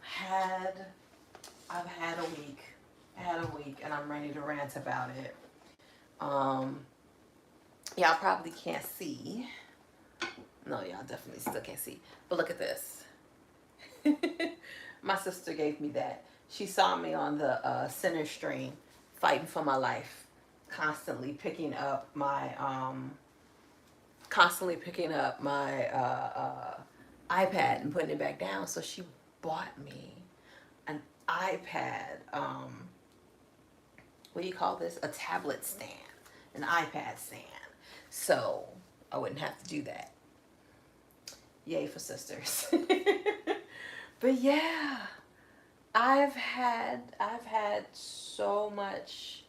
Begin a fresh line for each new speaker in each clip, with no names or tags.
had I've had a week. Had a week and I'm ready to rant about it. Um y'all probably can't see. No, y'all definitely still can't see. But look at this. My sister gave me that. She saw me on the center stream fighting for my life, constantly picking up my iPad and putting it back down. So she bought me an iPad. What do you call this? A tablet stand, an iPad stand. So I wouldn't have to do that. Yay for sisters. But yeah, I've had so much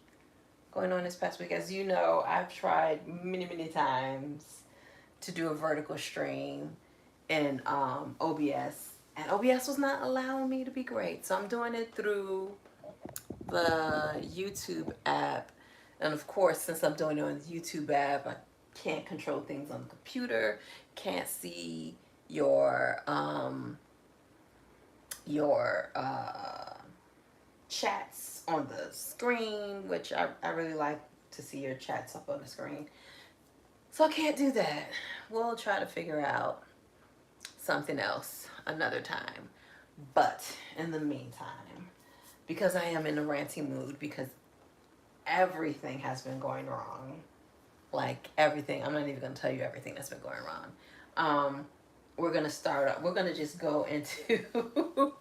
going on this past week. As you know, I've tried many times to do a vertical stream in OBS, and OBS was not allowing me to be great. So I'm doing it through the YouTube app, and of course, since I'm doing it on the YouTube app, I can't control things on the computer. Can't see your chats on the screen, which I really like to see your chats up on the screen. So I can't do that. We'll try to figure out something else another time. But in the meantime, because I am in a ranting mood, because everything has been going wrong, like everything, I'm not even going to tell you everything that's been going wrong. We're going to start up, we're going to just go into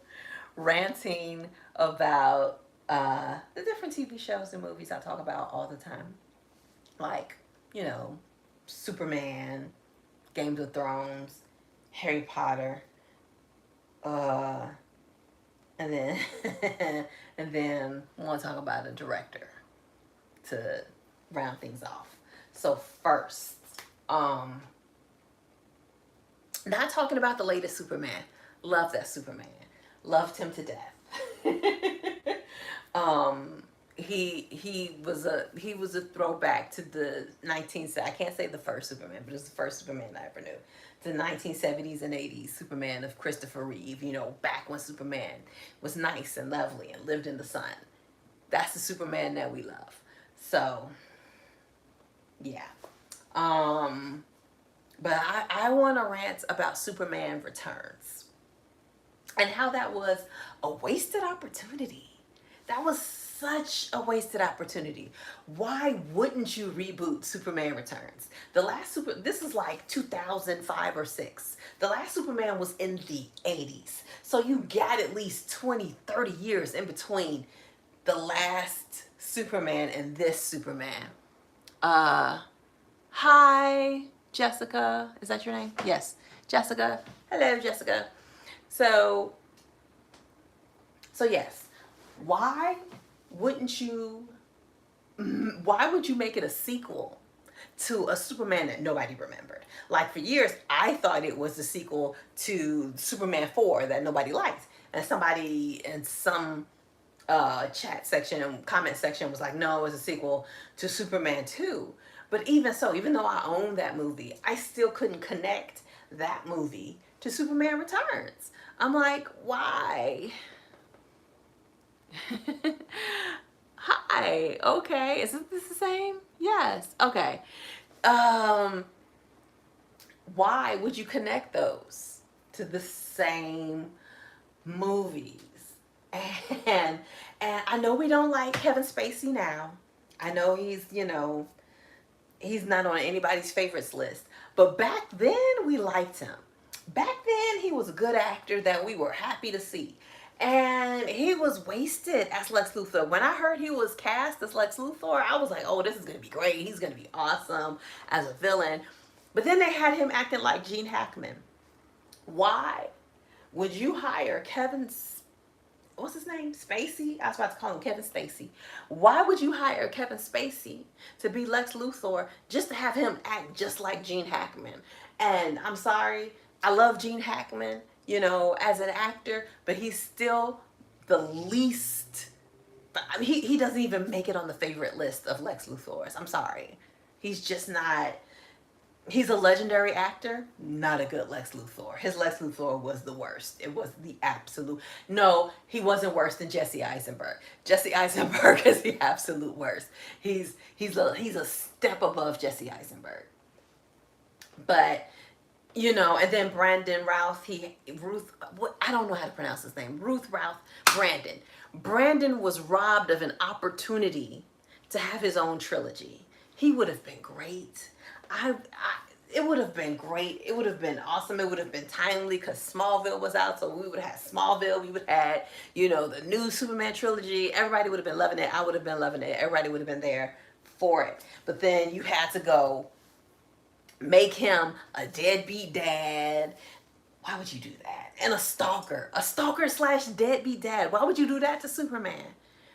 ranting about the different TV shows and movies I talk about all the time. Like, you know, Superman, Games of Thrones, Harry Potter, uh, and then and then we want to talk about a director to round things off. So first, not talking about the latest Superman. Love that Superman. Loved him to death. um, he was a throwback to the 19. I can't say the first Superman, but it's the first Superman I ever knew. The 1970s and 80s Superman of Christopher Reeve. You know, back when Superman was nice and lovely and lived in the sun. That's the Superman that we love. So, yeah. Um, but I want to rant about Superman Returns and how that was a wasted opportunity. That was such a wasted opportunity. Why wouldn't you reboot Superman Returns? This is like 2005 or 6. The last Superman was in the 80s. So you got at least 20, 30 years in between the last Superman and this Superman. Hi, Jessica. Is that your name? Yes, Jessica. Hello, Jessica. So, so yes. Why wouldn't you? Why would you make it a sequel to a Superman that nobody remembered? Like for years, I thought it was the sequel to Superman 4 that nobody liked, and somebody in some chat section and comment section was like, no, it was a sequel to Superman 2. But even so, even though I owned that movie, I still couldn't connect that movie to Superman Returns. I'm like, why? Hi. Okay. Is this the same? Yes. Okay. Um, why would you connect those to the same movies? And and I know we don't like Kevin Spacey now. I know he's not on anybody's favorites list. But back then we liked him. Back then he was a good actor that we were happy to see. And he was wasted as Lex Luthor. When I heard he was cast as Lex Luthor, I was like, oh, this is going to be great. He's going to be awesome as a villain. But then they had him acting like Gene Hackman. Why would you hire what's his name? Spacey? I was about to call him Kevin Spacey. Why would you hire Kevin Spacey to be Lex Luthor just to have him act just like Gene Hackman? And I'm sorry, I love Gene Hackman, as an actor, but he's still the least. I mean, he doesn't even make it on the favorite list of Lex Luthor's. I'm sorry. He's just not. He's a legendary actor, not a good Lex Luthor. His Lex Luthor was the worst. It was the absolute. No, he wasn't worse than Jesse Eisenberg. Jesse Eisenberg is the absolute worst. He's a step above Jesse Eisenberg. But and then Brandon Routh, I don't know how to pronounce his name. Ruth Routh, Brandon. Brandon was robbed of an opportunity to have his own trilogy. He would have been great. It would have been great. It would have been awesome. It would have been timely because Smallville was out, so we would have had Smallville. We would have had, the new Superman trilogy. Everybody would have been loving it. I would have been loving it. Everybody would have been there for it. But then you had to go make him a deadbeat dad. Why would you do that? And a stalker slash deadbeat dad. Why would you do that to Superman?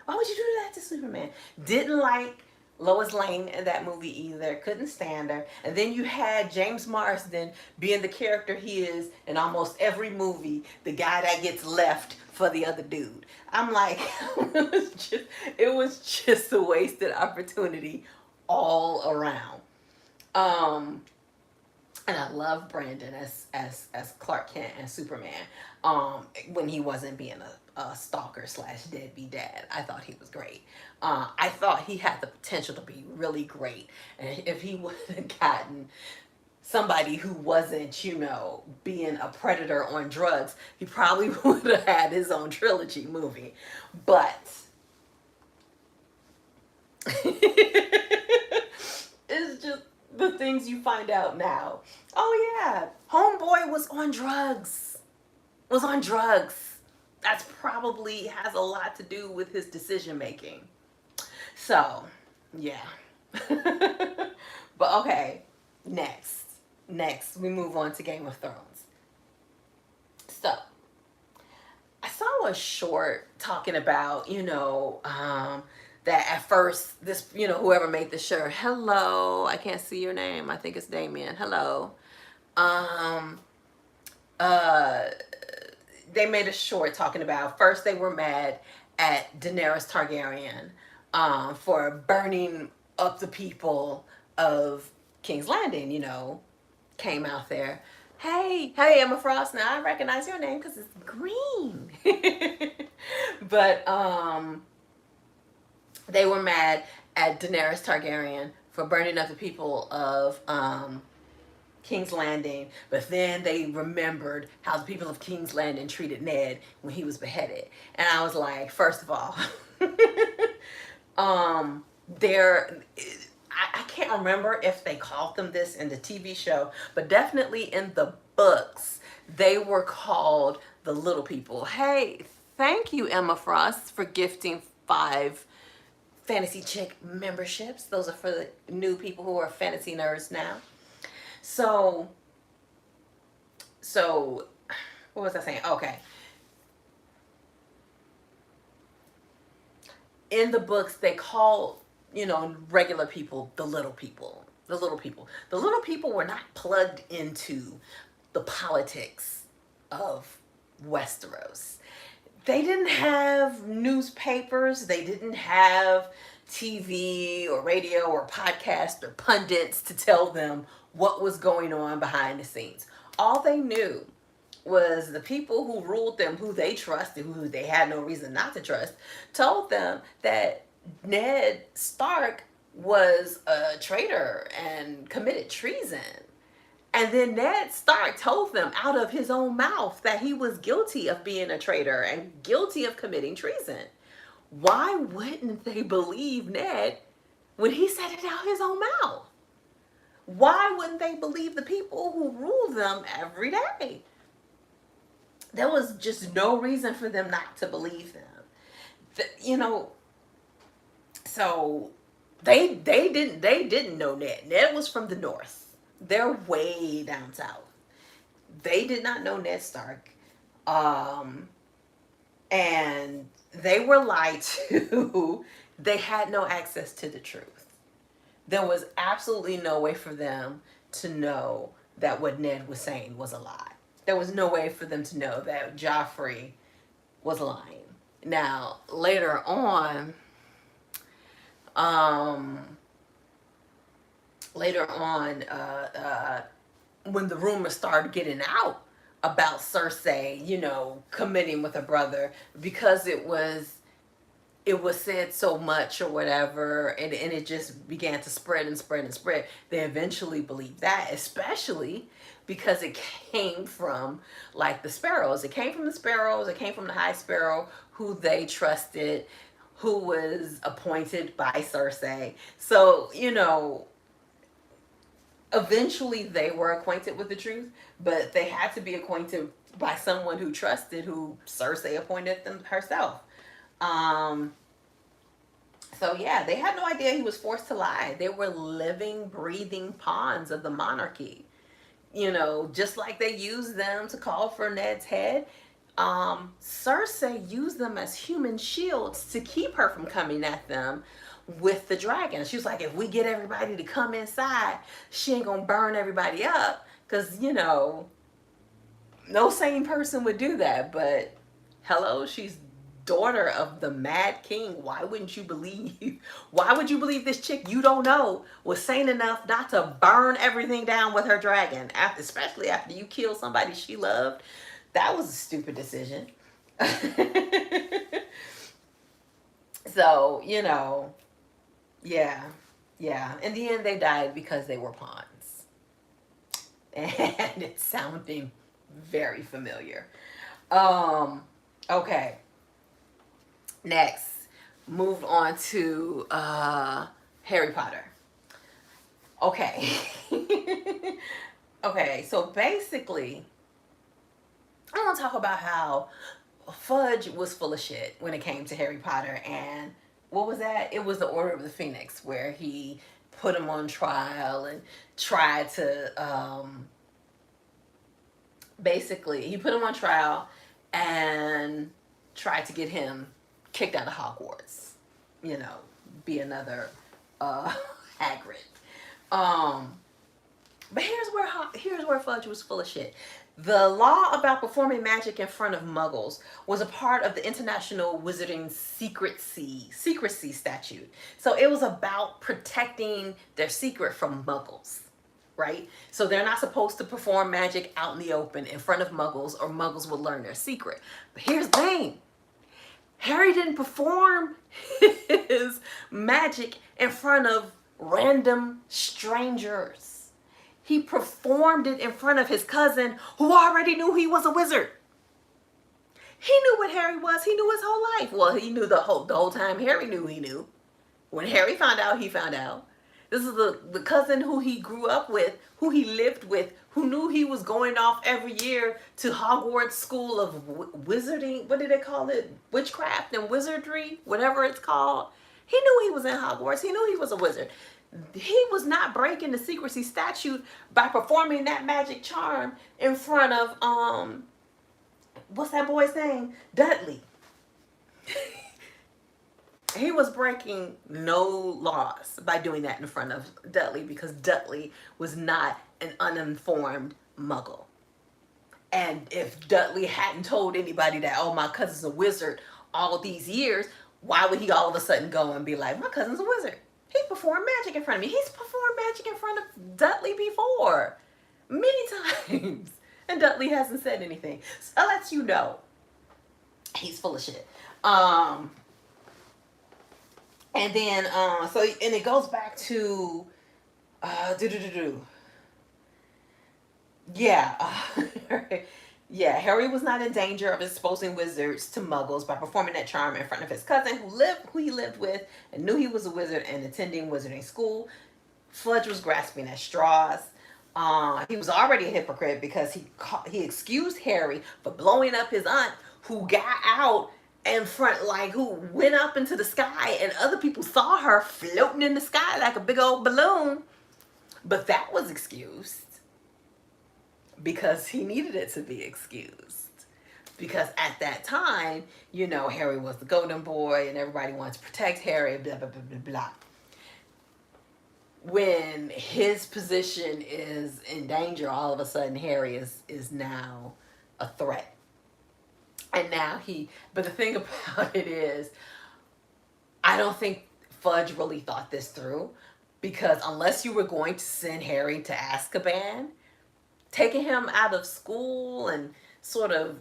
Why would you do that to Superman? Didn't like Lois Lane in that movie either. Couldn't stand her. And then you had James Marsden being the character he is in almost every movie, the guy that gets left for the other dude. I'm like, it was just a wasted opportunity all around. And I love Brandon as Clark Kent and Superman. When he wasn't being a stalker slash deadbeat dad, I thought he was great. I thought he had the potential to be really great, and if he would have gotten somebody who wasn't, being a predator on drugs, he probably would have had his own trilogy movie. But it's just the things you find out now. Oh yeah, homeboy was on drugs. That's probably has a lot to do with his decision making. So, yeah. But okay, next we move on to Game of Thrones. So, I saw a short talking about, that at first this, whoever made the shirt, hello, I can't see your name. I think it's Damien. Hello. They made a short talking about first they were mad at Daenerys Targaryen for burning up the people of King's Landing, came out there. Hey, Emma Frost. Now I recognize your name because it's green. But they were mad at Daenerys Targaryen for burning up the people of King's Landing, but then they remembered how the people of King's Landing treated Ned when he was beheaded. And I was like, first of all, I can't remember if they called them this in the TV show, but definitely in the books, they were called the little people. Hey, thank you, Emma Frost, for gifting 5 Fantasy Chick memberships. Those are for the new people who are fantasy nerds now. So what was I saying? Okay. In the books, they call, regular people the little people. The little people. The little people were not plugged into the politics of Westeros. They didn't have newspapers. They didn't have TV or radio or podcast or pundits to tell them what was going on behind the scenes. All they knew was the people who ruled them, who they trusted, who they had no reason not to trust, told them that Ned Stark was a traitor and committed treason. And then Ned Stark told them out of his own mouth that he was guilty of being a traitor and guilty of committing treason. Why wouldn't they believe Ned when he said it out of his own mouth? Why wouldn't they believe the people who rule them every day? There was just no reason for them not to believe them. So they didn't know Ned. Ned was from the north. They're way down south. They did not know Ned Stark. And they were lied to. They had no access to the truth. There was absolutely no way for them to know that what Ned was saying was a lie. There was no way for them to know that Joffrey was lying. Now, later on, later on, when the rumors started getting out about Cersei, you know, committing with her brother, because it was said so much or whatever, and it just began to spread and spread and spread. They eventually believed that, especially because it came from like the sparrows. It came from the sparrows, it came from the high sparrow who they trusted, who was appointed by Cersei. So, you know, eventually they were acquainted with the truth, but they had to be acquainted by someone who trusted, who Cersei appointed them herself. Um, so yeah, they had no idea he was forced to lie. They were living, breathing pawns of the monarchy. You know, just like they used them to call for Ned's head, Cersei used them as human shields to keep her from coming at them with the dragon. She was like, if we get everybody to come inside, she ain't gonna burn everybody up. Because, you know, no sane person would do that. But hello, she's daughter of the Mad King. Why wouldn't you believe? Why would you believe this chick you don't know was sane enough not to burn everything down with her dragon? After, especially after you killed somebody she loved, that was a stupid decision. So, you know, yeah, yeah. In the end, they died because they were pawns, and it's sounding very familiar. Um, okay. Next, moved on to Harry Potter. Okay. Okay, so basically, I want to talk about how Fudge was full of shit when it came to Harry Potter. And what was that? It was the Order of the Phoenix, where he put him on trial and tried to basically, he put him on trial and tried to get him kicked out of Hogwarts. You know, be another Hagrid. Um, but here's where Fudge was full of shit. The law about performing magic in front of Muggles was a part of the International Wizarding Secrecy Statute. So it was about protecting their secret from Muggles, right? So they're not supposed to perform magic out in the open in front of Muggles, or Muggles will learn their secret. But here's the thing. Harry didn't perform his magic in front of random strangers. He performed it in front of his cousin, who already knew he was a wizard. He knew what Harry was. He knew his whole life. Well, he knew the whole time Harry knew he knew. When Harry found out, he found out. This is the cousin who he grew up with, who he lived with, who knew he was going off every year to Hogwarts School of Wizarding. What did they call it? Witchcraft and Wizardry, whatever it's called. He knew he was in Hogwarts. He knew he was a wizard. He was not breaking the secrecy statute by performing that magic charm in front of what's that boy's name? Dudley. He was breaking no laws by doing that in front of Dudley, because Dudley was not an uninformed muggle. And if Dudley hadn't told anybody that, oh, my cousin's a wizard all these years, why would he all of a sudden go and be like, my cousin's a wizard? He performed magic in front of me. He's performed magic in front of Dudley before. Many times. And Dudley hasn't said anything. So that lets you know he's full of shit. And then, and it goes back to, yeah, yeah, Harry was not in danger of exposing wizards to muggles by performing that charm in front of his cousin who he lived with and knew he was a wizard and attending wizarding school. Fudge was grasping at straws. He was already a hypocrite because he excused Harry for blowing up his aunt, who got out in front, like, who went up into the sky, and other people saw her floating in the sky like a big old balloon. But that was excused because he needed it to be excused. Because at that time, you know, Harry was the golden boy and everybody wanted to protect Harry, blah, blah, blah, blah, blah. When his position is in danger, all of a sudden Harry is now a threat. And now but the thing about it is, I don't think Fudge really thought this through. because unless you were going to send Harry to Azkaban, taking him out of school and sort of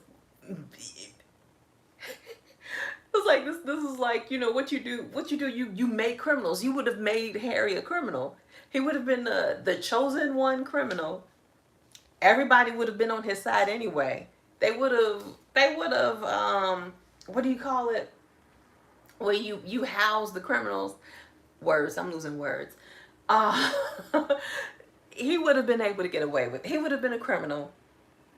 it's like this is like, you know, what you do, you make criminals. You would have made Harry a criminal. He would have been the chosen one criminal. Everybody would have been on his side anyway. They would have what do you call it? Where you house the criminals. Words, I'm losing words. Uh he would have been able to get away with it. He would have been a criminal.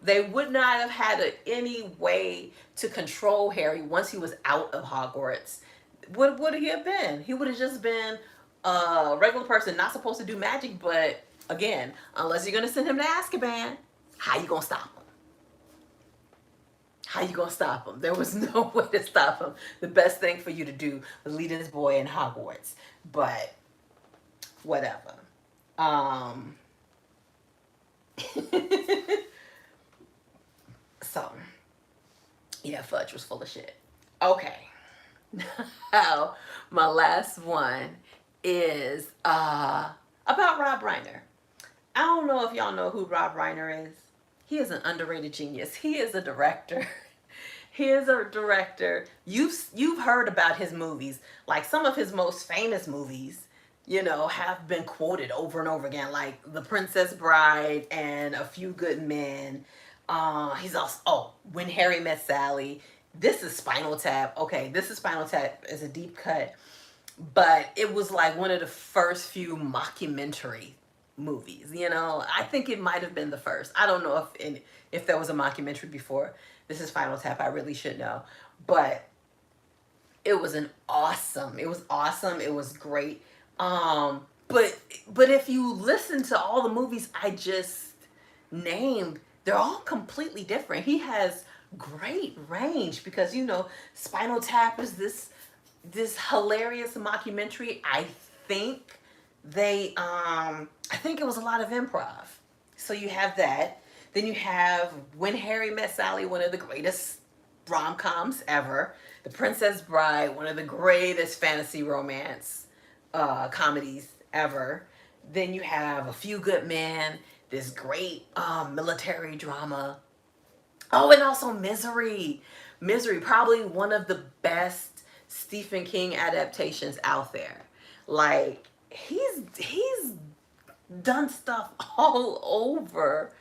They would not have had any way to control Harry once he was out of Hogwarts. What would he have been? He would have just been a regular person, not supposed to do magic. But again, unless you're gonna send him to Azkaban, how you gonna stop him? How you gonna stop him? There was no way to stop him. The best thing for you to do was lead this boy in Hogwarts. But whatever. Um. So, yeah, Fudge was full of shit. Okay. Now, my last one is about Rob Reiner. I don't know if y'all know who Rob Reiner is. He is an underrated genius. He is a director. He is a director. You've heard about his movies. Like some of his most famous movies, you know, have been quoted over and over again, like The Princess Bride and A Few Good Men. He's also When Harry Met Sally. This is Spinal Tap. Okay, this is Spinal Tap is a deep cut, but it was like one of the first few mockumentary movies. You know, I think it might have been the first. I don't know if there was a mockumentary before. This is Spinal Tap. I really should know, but it was awesome. It was awesome. It was great. But if you listen to all the movies I just named, they're all completely different. He has great range because, you know, Spinal Tap is this hilarious mockumentary. think I think it was a lot of improv. So you have that. Then you have When Harry Met Sally, one of the greatest rom-coms ever. The Princess Bride, one of the greatest fantasy romance comedies ever. Then you have A Few Good Men, this great military drama. Oh, and also Misery. Misery, probably one of the best Stephen King adaptations out there. Like he's done stuff all over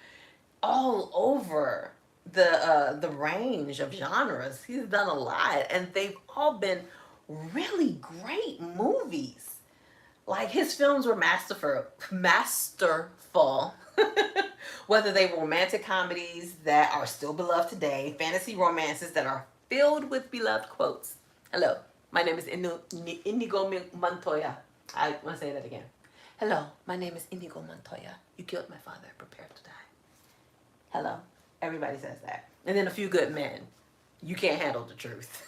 the range of genres. He's done a lot, and they've all been really great movies. Like his films were masterful. Whether they were romantic comedies that are still beloved today, fantasy romances that are filled with beloved quotes. Hello, my name is Inigo Montoya. I want to say that again. Hello, my name is Inigo Montoya. You killed my father. Prepare to die. Hello. Everybody says that. And then A Few Good Men. You can't handle the truth.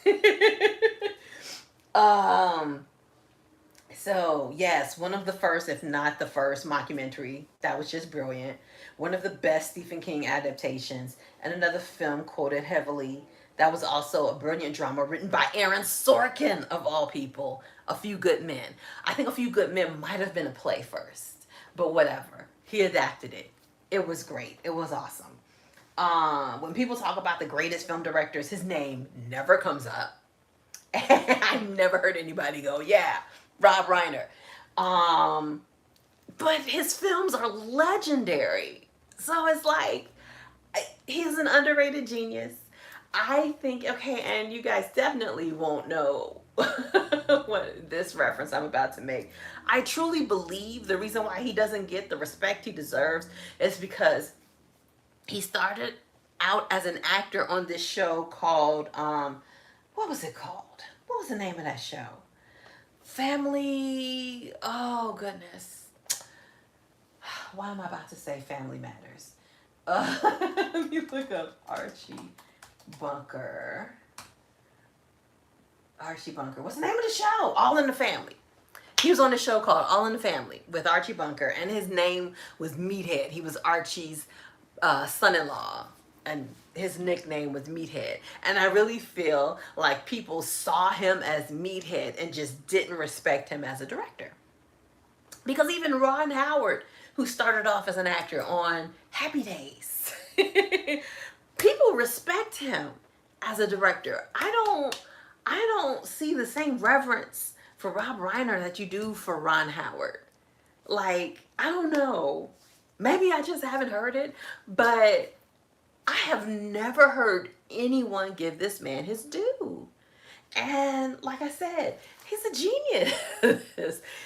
So yes, one of the first, if not the first, mockumentary that was just brilliant. One of the best Stephen King adaptations, and another film quoted heavily. That was also a brilliant drama written by Aaron Sorkin, of all people. A Few Good Men. I think A Few Good Men might have been a play first, but whatever. He adapted it. It was great. It was awesome. When people talk about the greatest film directors, his name never comes up. I've never heard anybody go, yeah, Rob Reiner. But his films are legendary. So it's like, he's an underrated genius. I think, okay, and you guys definitely won't know what this reference I'm about to make. I truly believe the reason why he doesn't get the respect he deserves is because he started out as an actor on this show called, what was it called? What was the name of that show? Family, oh goodness. Why am I about to say Family Matters? Let me look up Archie Bunker. Archie Bunker. What's the name of the show? All in the Family. He was on a show called All in the Family with Archie Bunker, and his name was Meathead. He was Archie's son-in-law, and his nickname was Meathead. And I really feel like people saw him as Meathead and just didn't respect him as a director. Because even Ron Howard, who started off as an actor on Happy Days, people respect him as a director. I don't see the same reverence for Rob Reiner that you do for Ron Howard. Like, I don't know. Maybe I just haven't heard it, but I have never heard anyone give this man his due. And like I said, he's a genius.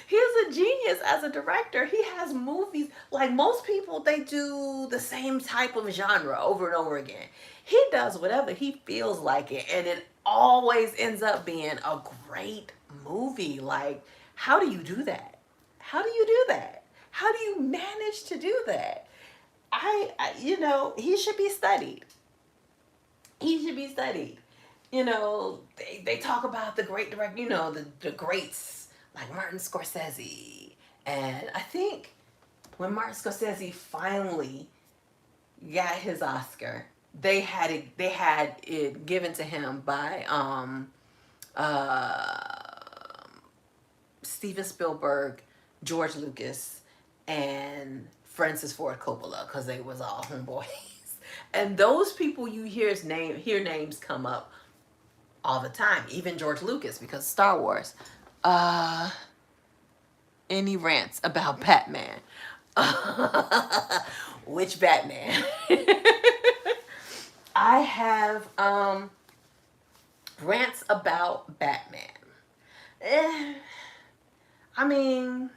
He's a genius as a director. He has movies, like most people, they do the same type of genre over and over again. He does whatever he feels like it, and it always ends up being a great movie. Like, how do you do that? How do you do that? How do you manage to do that? He should be studied. He should be studied. They talk about the great director, the greats like Martin Scorsese. And I think when Martin Scorsese finally got his Oscar, they had it given to him by Steven Spielberg, George Lucas, and Francis Ford Coppola, because they was all homeboys. And those people, you hear names come up all the time. Even George Lucas, because Star Wars. Any rants about Batman? Which Batman? I have rants about Batman. I mean,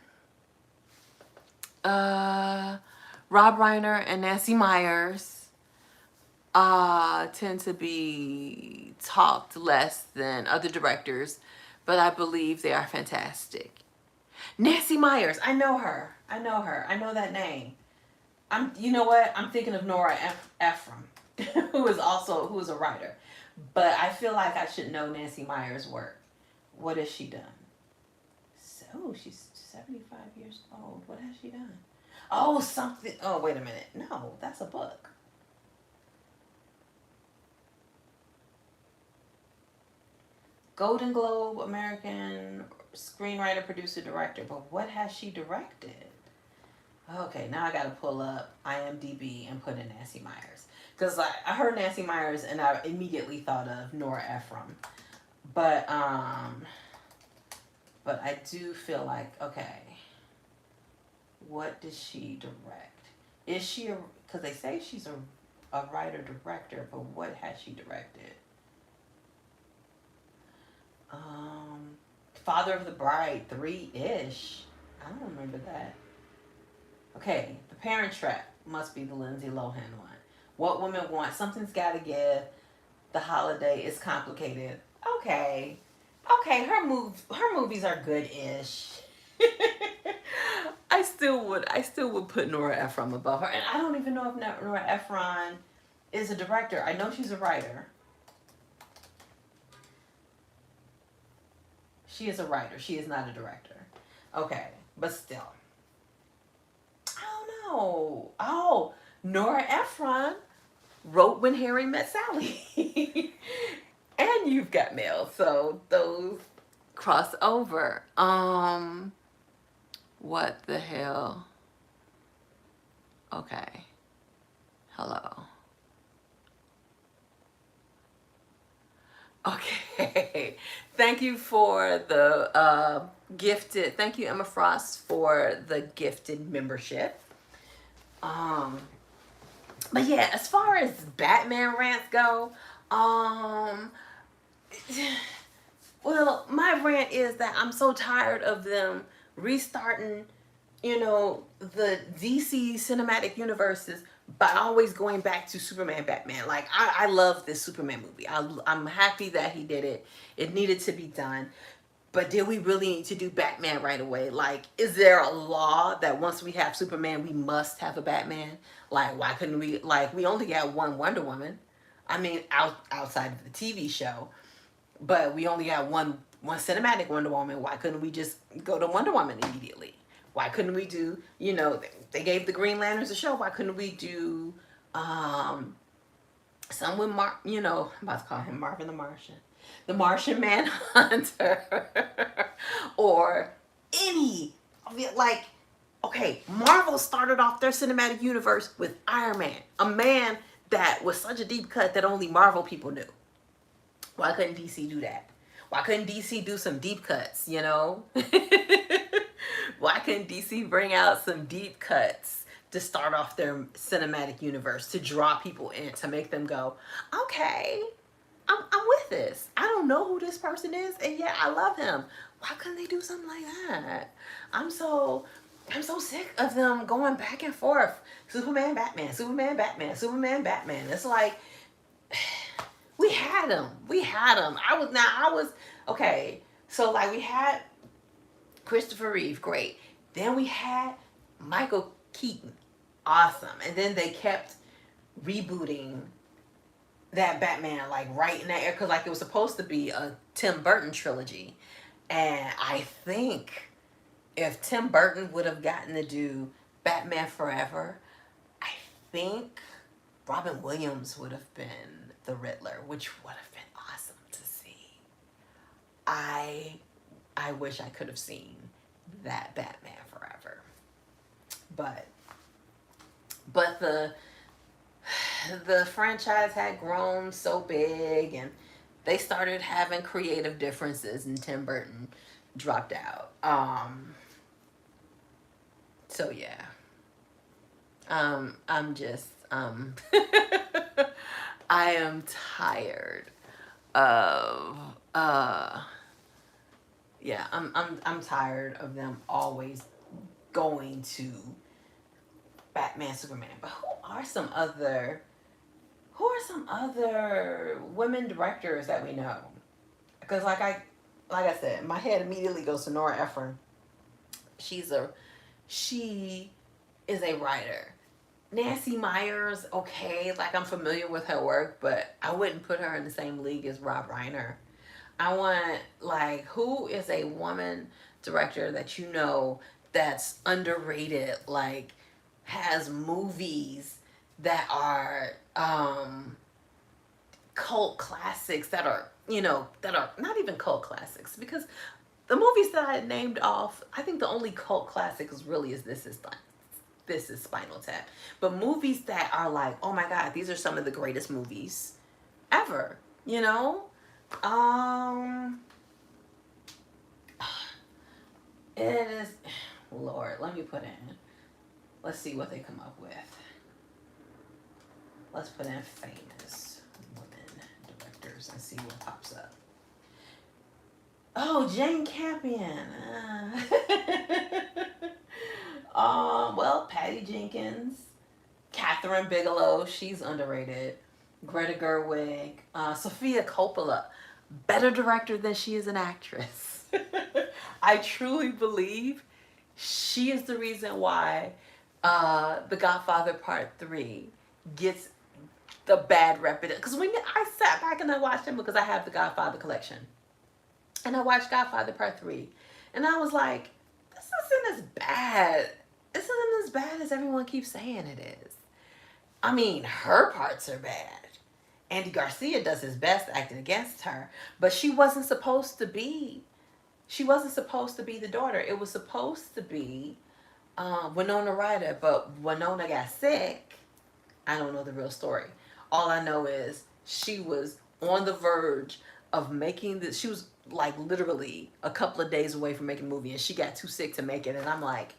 Rob Reiner and Nancy Meyers tend to be talked less than other directors, but I believe they are fantastic. Nancy Meyers, I know her. I know that name. You know what? I'm thinking of Nora Ephron, who is a writer. But I feel like I should know Nancy Meyers' work. What has she done? So she's 75 years old. What has she done? Oh, something. Oh, wait a minute. No, that's a book. Golden Globe, American screenwriter, producer, director. But what has she directed? Okay, now I got to pull up IMDb and put in Nancy Meyers. Because I heard Nancy Meyers and I immediately thought of Nora Ephron. But I do feel like, okay, what did she direct? Is she because they say she's a writer-director, but what has she directed? Father of the Bride 3-ish. I don't remember that. Okay, The Parent Trap must be the Lindsay Lohan one. What Women Want, Something's Gotta Give, The Holiday is Complicated. Okay, her movies are good-ish. I still would put Nora Ephron above her, and I don't even know if Nora Ephron is a director. I know she's a writer. She is a writer. She is not a director. Okay, but still. I don't know. Oh, Nora Ephron wrote When Harry Met Sally. And You've Got Mail. So those cross over. What the hell? Okay. Hello. Okay. Thank you for the gifted. Thank you, Emma Frost, for the gifted membership. But yeah, as far as Batman rants go, well, my rant is that I'm so tired of them restarting, the DC cinematic universes by always going back to Superman, Batman. Like, I love this Superman movie. I'm happy that he did it. It needed to be done. But did we really need to do Batman right away? Like, is there a law that once we have Superman, we must have a Batman? Like, why couldn't we, like, we only got one Wonder Woman. I mean, outside of the TV show. But we only got one cinematic Wonder Woman. Why couldn't we just go to Wonder Woman immediately? Why couldn't we do, they gave the Green Lanterns a show. Why couldn't we do some with I'm about to call him Marvin the Martian. The Martian Manhunter. Or any, like, Okay, Marvel started off their cinematic universe with Iron Man, a man that was such a deep cut that only Marvel people knew. Why couldn't DC do that? Why couldn't DC do some deep cuts, you know? Why couldn't DC bring out some deep cuts to start off their cinematic universe, to draw people in, to make them go, okay, I'm with this. I don't know who this person is, and yet I love him. Why couldn't they do something like that? I'm so I'm so sick of them going back and forth. Superman, Batman, Superman, Batman, Superman, Batman. It's like we had them. We had them. I was okay. So like we had Christopher Reeve, great. Then we had Michael Keaton, awesome. And then they kept rebooting that Batman like right in that air because like it was supposed to be a Tim Burton trilogy, and I think if Tim Burton would have gotten to do Batman Forever, I think Robin Williams would have been the Riddler, which would have been awesome to see. I I wish I could have seen that Batman Forever. But the franchise had grown so big and they started having creative differences and Tim Burton dropped out. So yeah. I'm just I am tired of yeah, I'm tired of them always going to Batman Superman. But who are some other women directors that we know? Because like I said, my head immediately goes to Nora Ephron. She is a writer. Nancy Myers, okay, like I'm familiar with her work, but I wouldn't put her in the same league as Rob Reiner. I want, like, who is a woman director that you know that's underrated, like has movies that are cult classics that are, that are not even cult classics, because the movies that I named off, I think the only cult classic is really is This is Spinal Tap. But movies that are like, oh my God, these are some of the greatest movies ever, you know? It is, Lord, let me put in, let's see what they come up with. Let's put in famous women directors and see what pops up. Oh, Jane Campion. Well, Patty Jenkins, Catherine Bigelow, she's underrated. Greta Gerwig, Sophia Coppola, better director than she is an actress. I truly believe she is the reason why The Godfather Part 3 gets the bad reputation. Because when I sat back and I watched them, because I have the Godfather collection, and I watched Godfather Part 3, and I was like, this isn't as bad. This isn't as bad as everyone keeps saying it is. I mean, her parts are bad. Andy Garcia does his best acting against her, but she wasn't supposed to be. She wasn't supposed to be the daughter. It was supposed to be Winona Ryder, but Winona got sick. I don't know the real story. All I know is she was on the verge of making this. She was like literally a couple of days away from making a movie, and she got too sick to make it. And I'm like,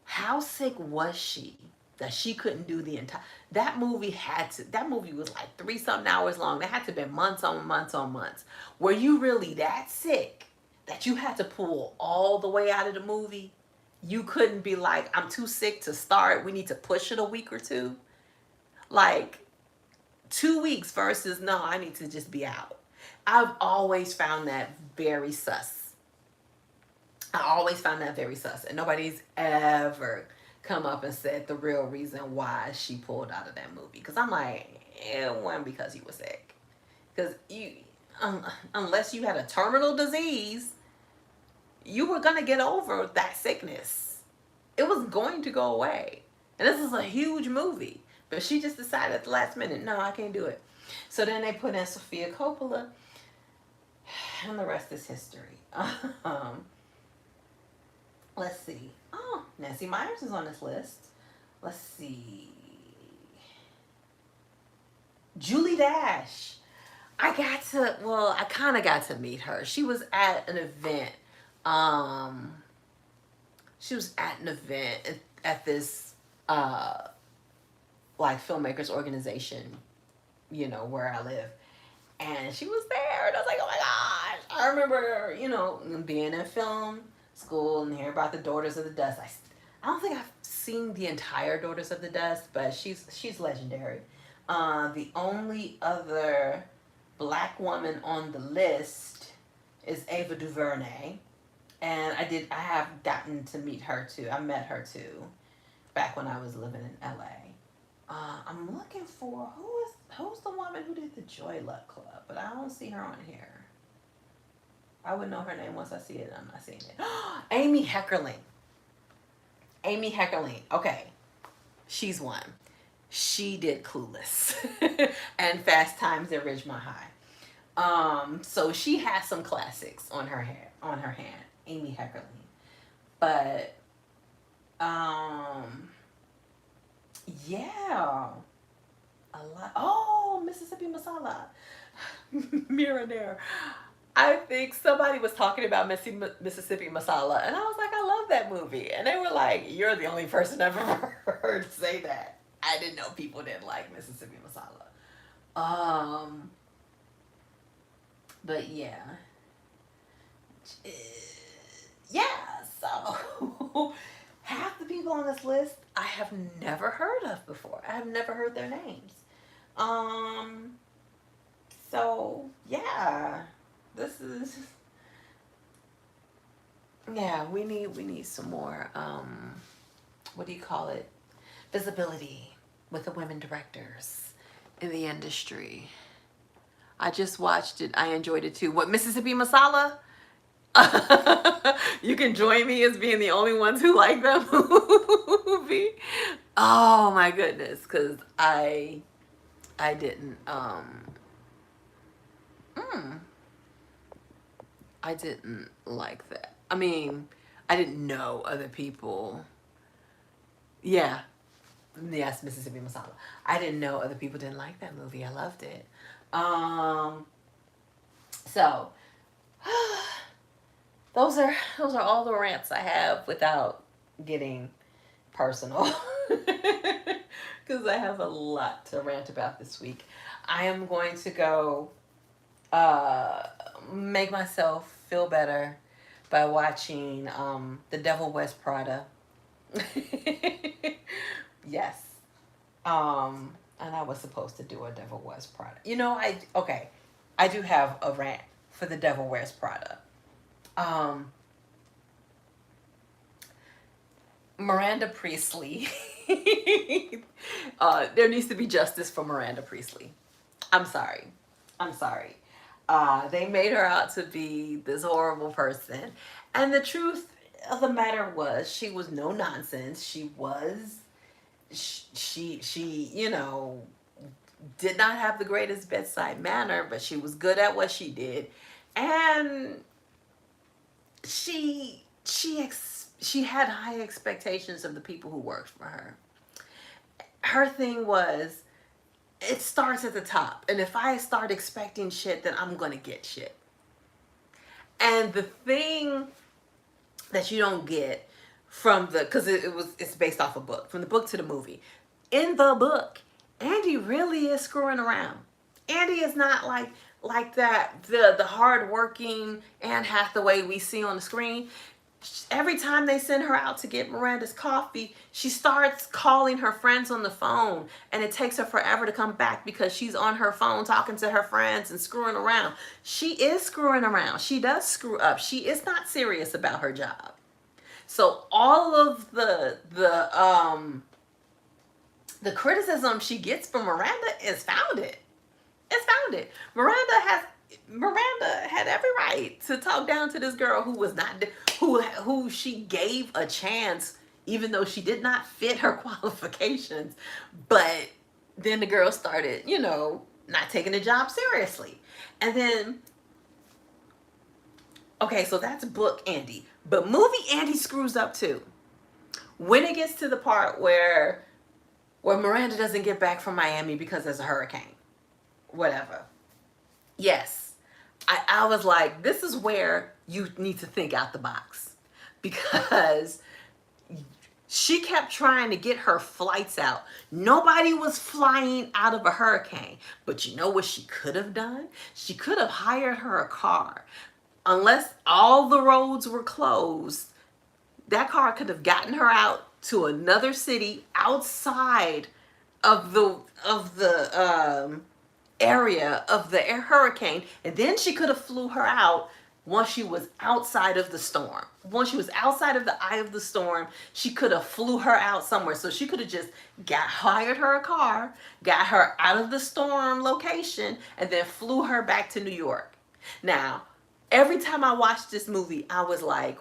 how sick was she that she couldn't do the entire? That movie was like 3-something hours long. That had to have been months on months on months. Were you really that sick that you had to pull all the way out of the movie? You couldn't be like, I'm too sick to start. We need to push it a week or two. Like 2 weeks versus no, I need to just be out. I've always found that very sus. And nobody's ever come up and said the real reason why she pulled out of that movie. Because I'm like, it wasn't because you were sick. Because unless you had a terminal disease, you were going to get over that sickness. It was going to go away. And this is a huge movie. But she just decided at the last minute, no, I can't do it. So then they put in Sophia Coppola. And the rest is history. Let's see. Oh, Nancy Myers is on this list. Let's see. Julie Dash. I kind of got to meet her. She was at an event. Um, she was at an event at this, uh, like filmmakers organization, where I live. And she was there, and I was like, oh my gosh. I remember, being in film school and hearing about the Daughters of the Dust. I don't think I've seen the entire Daughters of the Dust, but she's legendary. The only other black woman on the list is Ava DuVernay, and I have gotten to meet her too. I met her too, back when I was living in LA. I'm looking for who's the woman who did the Joy Luck Club, but I don't see her on here. I would know her name once I see it. I'm not seeing it. Amy Heckerling. Amy Heckerling. Okay, she's one. She did Clueless and Fast Times at Ridgemont High. So she has some classics on her hand, Amy Heckerling. But yeah, a lot. Oh, Mississippi Masala, Miradare. I think somebody was talking about Mississippi Masala, and I was like, I love that movie. And they were like, you're the only person I've ever heard say that. I didn't know people didn't like Mississippi Masala. But yeah. Yeah, so half the people on this list I have never heard of before. I have never heard their names. So yeah. This is, yeah, we need some more what do you call it, visibility with the women directors in the industry. I just watched it. I enjoyed it too. What, Mississippi Masala? You can join me as being the only ones who like that movie. Oh my goodness, because I didn't I didn't like that. I mean, I didn't know other people. Yeah. Yes, Mississippi Masala. I didn't know other people didn't like that movie. I loved it. So those are all the rants I have without getting personal. Because I have a lot to rant about this week. I am going to go make myself feel better by watching The Devil Wears Prada. Yes. And I was supposed to do a Devil Wears Prada. I do have a rant for The Devil Wears Prada. Miranda Priestly. There needs to be justice for Miranda Priestly. I'm sorry. They made her out to be this horrible person. And the truth of the matter was, she was no nonsense. She did not have the greatest bedside manner, but she was good at what she did. And she had high expectations of the people who worked for her. Her thing was, it starts at the top. And if I start expecting shit, then I'm going to get shit. And the thing that you don't get from because it's based off a book, from the book to the movie. In the book, Andy really is screwing around. Andy is not like that, the hardworking Anne Hathaway we see on the screen. Every time they send her out to get Miranda's coffee, she starts calling her friends on the phone, and it takes her forever to come back because she's on her phone talking to her friends and screwing around. She is screwing around. She does screw up. She is not serious about her job. So all of the criticism she gets from Miranda is founded. It's founded. Miranda had every right to talk down to this girl who was not, who she gave a chance, even though she did not fit her qualifications. But then the girl started, not taking the job seriously. And then, okay, so that's book Andy. But movie Andy screws up too. When it gets to the part where Miranda doesn't get back from Miami because there's a hurricane, whatever. Yes, I was like, this is where you need to think out the box, because she kept trying to get her flights out. Nobody was flying out of a hurricane. But you know what she could have done? She could have hired her a car. Unless all the roads were closed, that car could have gotten her out to another city outside of the area of the hurricane, and then she could have flew her out once she was outside of the storm. Once she was outside of the eye of the storm, she could have flew her out somewhere. So she could have just hired her a car, got her out of the storm location, and then flew her back to New York. Now, every time I watched this movie, I was like,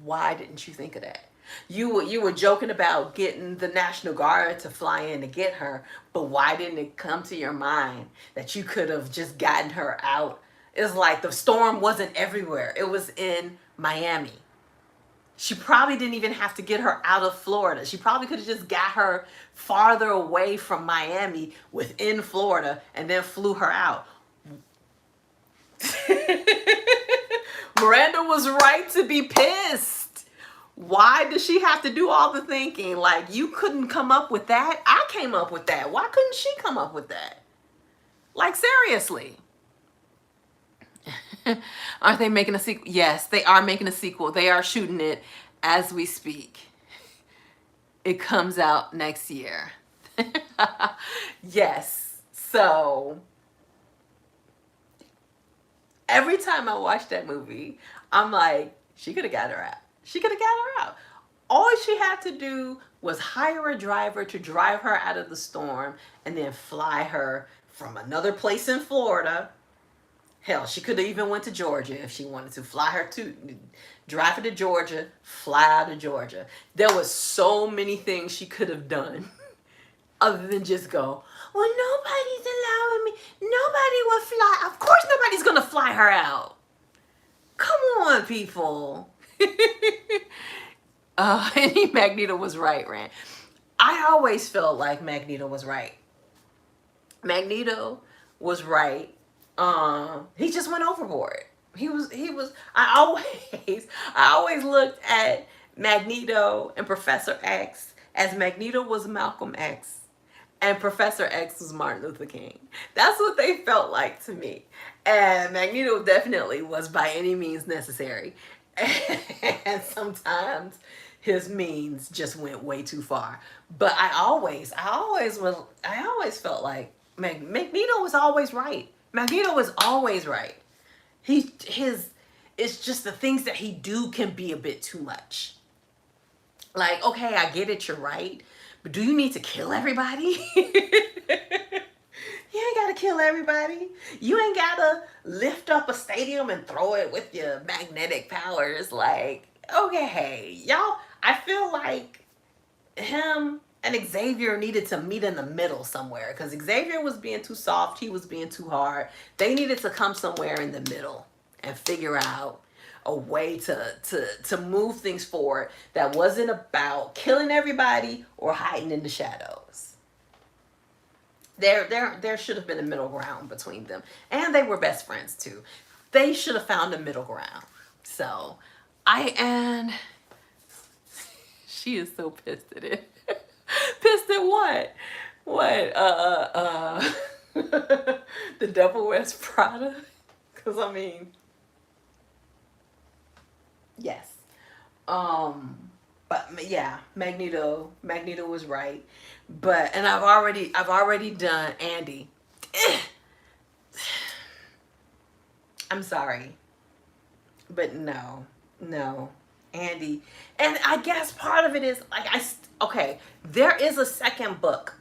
why didn't you think of that? You were joking about getting the National Guard to fly in to get her, but why didn't it come to your mind that you could have just gotten her out? It's like the storm wasn't everywhere. It was in Miami. She probably didn't even have to get her out of Florida. She probably could have just got her farther away from Miami within Florida and then flew her out. Miranda was right to be pissed. Why does she have to do all the thinking? Like, you couldn't come up with that? I came up with that. Why couldn't she come up with that? Like, seriously. Aren't they making a sequel? Yes, they are making a sequel. They are shooting it as we speak. It comes out next year. Yes. So, every time I watch that movie, I'm like, she could have got her out. She could have got her out. All she had to do was hire a driver to drive her out of the storm and then fly her from another place in Florida. Hell, she could have even went to Georgia if she wanted to. Drive her to Georgia, fly out of Georgia. There was so many things she could have done other than just go, well, nobody's allowing me. Nobody will fly. Of course nobody's going to fly her out. Come on, people. And Magneto was right, Rant. I always felt like Magneto was right. Magneto was right. He just went overboard. I always looked at Magneto and Professor X as Magneto was Malcolm X and Professor X was Martin Luther King. That's what they felt like to me. And Magneto definitely was by any means necessary. And sometimes his means just went way too far. But I always felt like Magneto was always right. Magneto was always right. It's just the things that he do can be a bit too much. Like, okay, I get it, you're right, but do you need to kill everybody? You ain't gotta kill everybody. You ain't gotta lift up a stadium and throw it with your magnetic powers. Like, okay, y'all, I feel like him and Xavier needed to meet in the middle somewhere, because Xavier was being too soft, he was being too hard. They needed to come somewhere in the middle and figure out a way to move things forward that wasn't about killing everybody or hiding in the shadows. There should have been a middle ground between them. And they were best friends too. They should have found a middle ground. So, and she is so pissed at it. Pissed at what? What? The Devil Wears Prada? Because, I mean, yes. But yeah, Magneto was right. But, and I've already done Andy. I'm sorry. But no, Andy. And I guess part of it is, like, okay, there is a second book.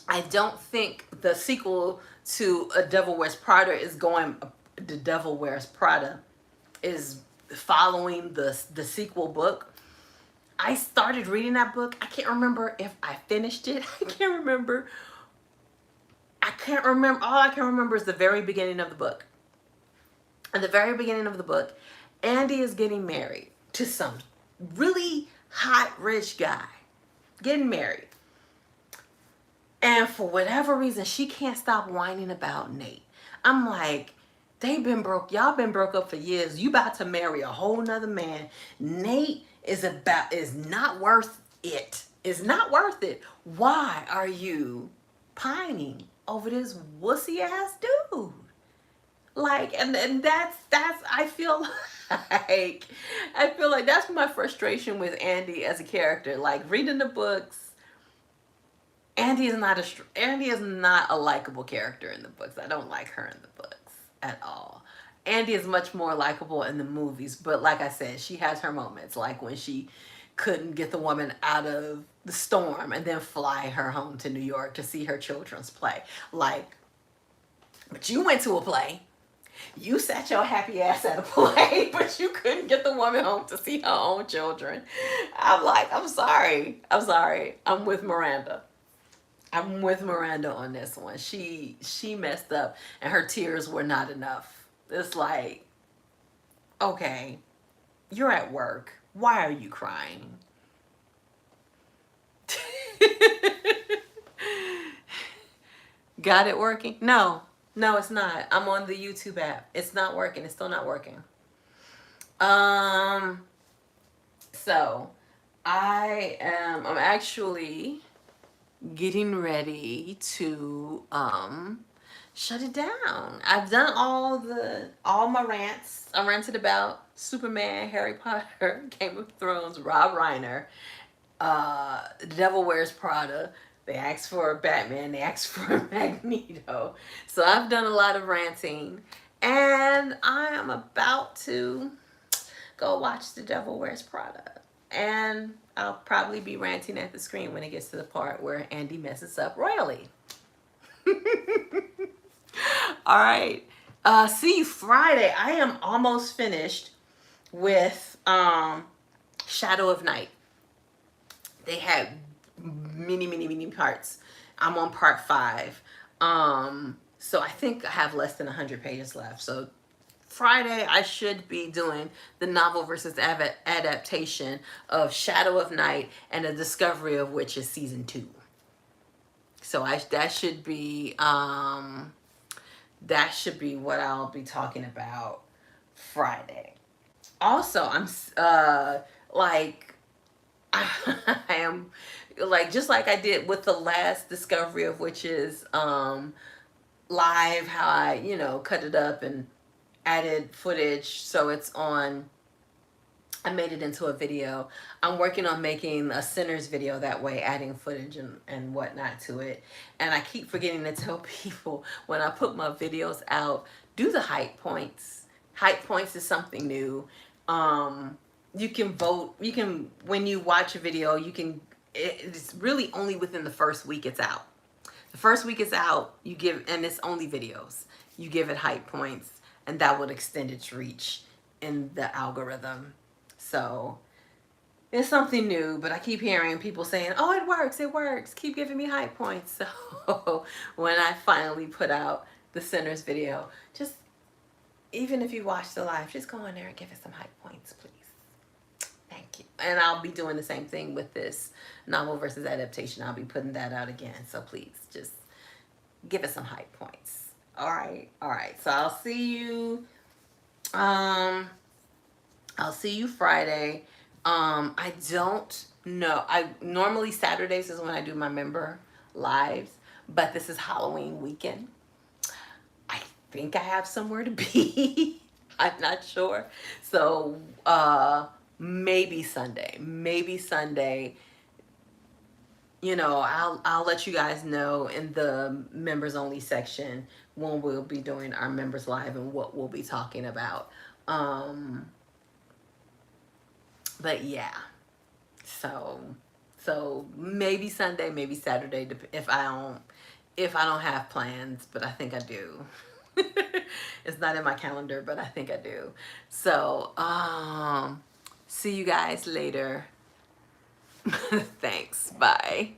I don't think the sequel to A Devil Wears Prada is going, The Devil Wears Prada is following the sequel book. I started reading that book. I can't remember if I finished it. I can't remember. All I can remember is the very beginning of the book. At the very beginning of the book, Andy is getting married. to some really hot rich guy getting married. And for whatever reason, she can't stop whining about Nate. I'm like, y'all been broke up for years. You about to marry a whole nother man. Nate is not worth it. Is not worth it. Why are you pining over this wussy ass dude? Like, and that's I feel like that's my frustration with Andy as a character. Like, reading the books, Andy is not a likable character in the books. I don't like her in the books at all. Andy is much more likable in the movies, but like I said, she has her moments, like when she couldn't get the woman out of the storm and then fly her home to New York to see her children's play. Like, but you went to a play. You sat your happy ass at a play, but you couldn't get the woman home to see her own children. I'm like, I'm sorry. I'm with Miranda. I'm with Miranda on this one. She messed up and her tears were not enough. It's like, okay, you're at work. Why are you crying? Got it working? No, it's not. I'm on the YouTube app. It's not working. It's still not working. So I'm actually getting ready to shut it down. I've done all my rants. I ranted about Superman, Harry Potter, Game of Thrones, Rob Reiner, The Devil Wears Prada. They asked for Batman, they asked for Magneto. So I've done a lot of ranting, and I am about to go watch The Devil Wears Prada. And I'll probably be ranting at the screen when it gets to the part where Andy messes up royally. All right. See you Friday. I am almost finished with Shadow of Night. They had many parts. I'm on part 5. So I think I have less than 100 pages left. So Friday, I should be doing the novel versus adaptation of Shadow of Night, and The Discovery of Which is season 2. So that should be what I'll be talking about Friday. Also, I'm like I am like, just like I did with the last Discovery of Witches live, how I cut it up and added footage so it's on. I made it into a video. I'm working on making a Sinners video that way, adding footage and whatnot to it. And I keep forgetting to tell people when I put my videos out, do the hype points. Hype points is something new. You can vote. You can, when you watch a video, it's really only within the first week it's out. The first week it's out, and it's only videos. You give it hype points, and that would extend its reach in the algorithm. So it's something new, but I keep hearing people saying, oh, it works. Keep giving me hype points. So when I finally put out the Sinners video, just, even if you watch the live, just go in there and give it some hype points, please. Thank you. And I'll be doing the same thing with this novel versus adaptation. I'll be putting that out again. So please just give it some hype points. All right. So I'll see you. I'll see you Friday. I don't know. Normally Saturdays is when I do my member lives, but this is Halloween weekend. I think I have somewhere to be. I'm not sure. So, maybe Sunday. I'll let you guys know in the members only section when we'll be doing our members live and what we'll be talking about. But yeah, so maybe Sunday, maybe Saturday, if I don't have plans, but I think I do. It's not in my calendar, but I think I do. So, see you guys later. Thanks. Bye.